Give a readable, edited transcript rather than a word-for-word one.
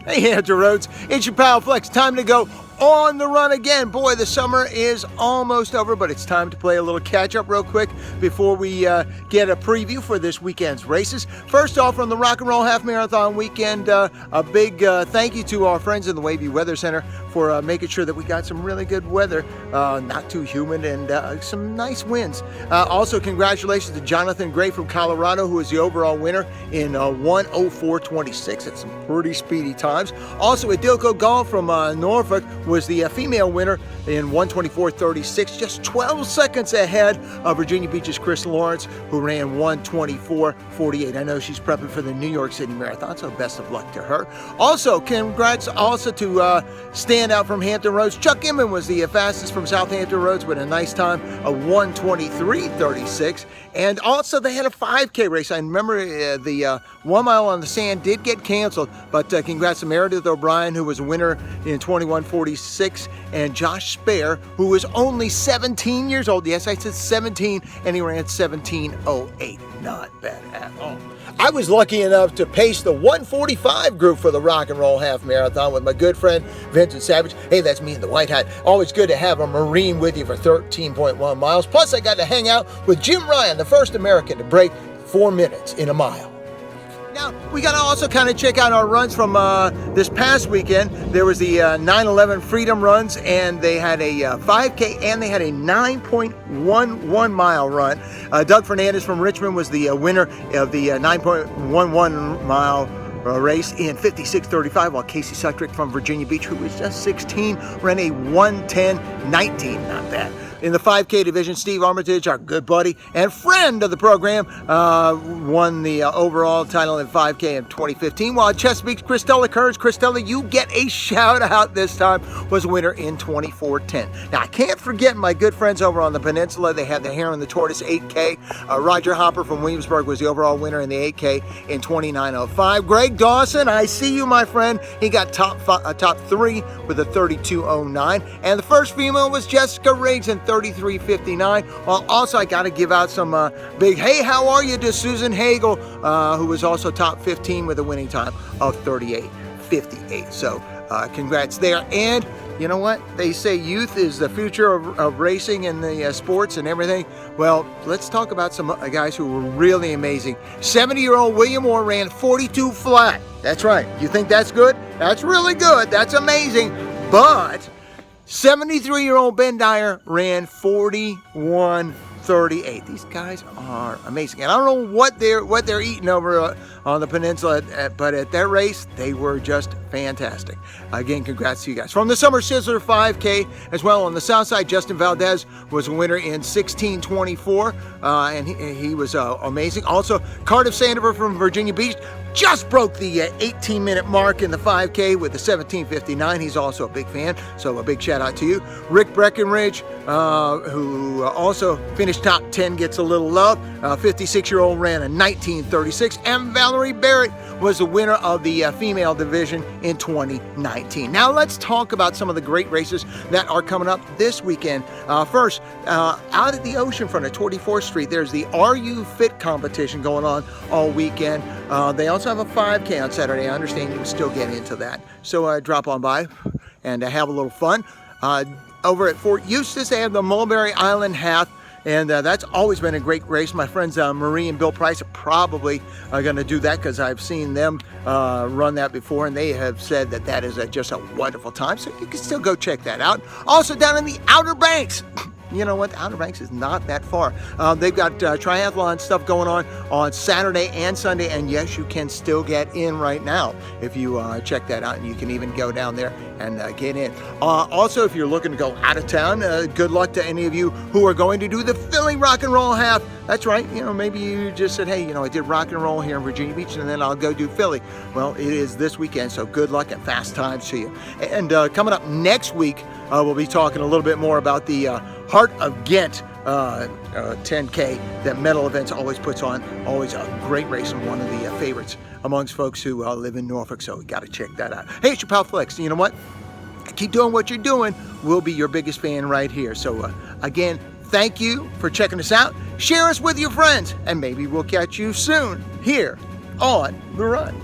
Hey, Hampton Roads, it's your pal Flex. Time to go on the run again. Boy, the summer is almost over, but it's time to play a little catch-up real quick before we get a preview for this weekend's races. First off, on the Rock and Roll Half Marathon weekend, a big thank you to our friends in the Wavy Weather Center for making sure that we got some really good weather, not too humid, and some nice winds. Also, congratulations to Jonathan Gray from Colorado, who is the overall winner in 1:04.26. That's some pretty speedy times. Also, Adilko Gall from Norfolk was the female winner in 1:24.36, just 12 seconds ahead of Virginia Beach's Chris Lawrence, who ran 1:24.48. I know she's prepping for the New York City Marathon, so best of luck to her. Also, congrats also to standout from Hampton Roads. Chuck Inman was the fastest from Southampton Roads with a nice time of 1:23.36. And also, they had a 5K race. I remember the 1 mile on the sand did get canceled, but congrats to Meredith O'Brien, who was a winner in 21:46, and Josh Spare, who was only 17 years old. Yes, I said 17, and he ran 17:08. Not bad at all. I was lucky enough to pace the 1:45 group for the Rock and Roll Half Marathon with my good friend Vincent Savage. Hey, that's me in the white hat. Always good to have a Marine with you for 13.1 miles. Plus, I got to hang out with Jim Ryan, the first American to break 4 minutes in a mile. Now, we got to also kind of check out our runs from this past weekend. There was the 9/11 Freedom Runs, and they had a 5K, and they had a 9.11 mile run. Doug Fernandez from Richmond was the winner of the 9.11 mile race in 56:35, while Casey Sutrick from Virginia Beach, who was just 16, ran a 1:10.19. Not bad. In the 5K division, Steve Armitage, our good buddy and friend of the program, won the overall title in 5K in 2015, while Chesapeake's Christella Courage, Christella, you get a shout out this time, was a winner in 24:10. Now, I can't forget my good friends over on the peninsula. They had the Hare and the Tortoise 8K. Roger Hopper from Williamsburg was the overall winner in the 8K in 29:05. Greg Dawson, I see you, my friend. He got top 3 with a 32:09. And the first female was Jessica Riggs in 33:59. Well, also, I got to give out some big hey, how are you to Susan Hagel, who was also top 15 with a winning time of 38:58. So congrats there. And you know what? They say youth is the future of racing and the sports and everything. Well, let's talk about some guys who were really amazing. 70-year-old William Moore ran 42 flat. That's right. You think that's good? That's really good. That's amazing. But 73-year-old Ben Dyer ran 41:38. These guys are amazing, and I don't know what they're eating over on the peninsula, but at their race, they were just fantastic. Again, congrats to you guys. From the Summer Sizzler 5K as well on the south side, Justin Valdez was a winner in 16:24, and he was amazing. Also, Cardiff Sandover from Virginia Beach just broke the 18-minute mark in the 5K with the 17:59. He's also a big fan, so a big shout out to you. Rick Breckenridge, who also finished top 10, gets a little love. 56-year-old ran a 19:36, and Valerie Barrett was the winner of the female division in 2019. Now let's talk about some of the great races that are coming up this weekend. First, out at the oceanfront at 24th Street, there's the Are You Fit competition going on all weekend. They also have a 5K on Saturday. I understand you can still get into that. So drop on by and have a little fun. Over at Fort Eustis, they have the Mulberry Island Half, and that's always been a great race. My friends Marie and Bill Price are probably going to do that because I've seen them run that before, and they have said that that is just a wonderful time, so you can still go check that out. Also down in the Outer Banks, you know what, the Outer Banks is not that far. They've got triathlon stuff going on Saturday and Sunday, and yes, you can still get in right now if you check that out, and you can even go down there and get in. Also, if you're looking to go out of town, good luck to any of you who are going to do the Philly Rock and Roll Half. That's right, you know, maybe you just said, hey, you know, I did rock and roll here in Virginia Beach, and then I'll go do Philly. Well, it is this weekend, so good luck and fast times to you. And coming up next week, we'll be talking a little bit more about the Heart of Ghent 10K that Metal Events always puts on. Always a great race and one of the favorites amongst folks who live in Norfolk, so we got to check that out. Hey, it's your pal Flex. You know what? Keep doing what you're doing. We'll be your biggest fan right here. So again, thank you for checking us out. Share us with your friends, and maybe we'll catch you soon here on The Run.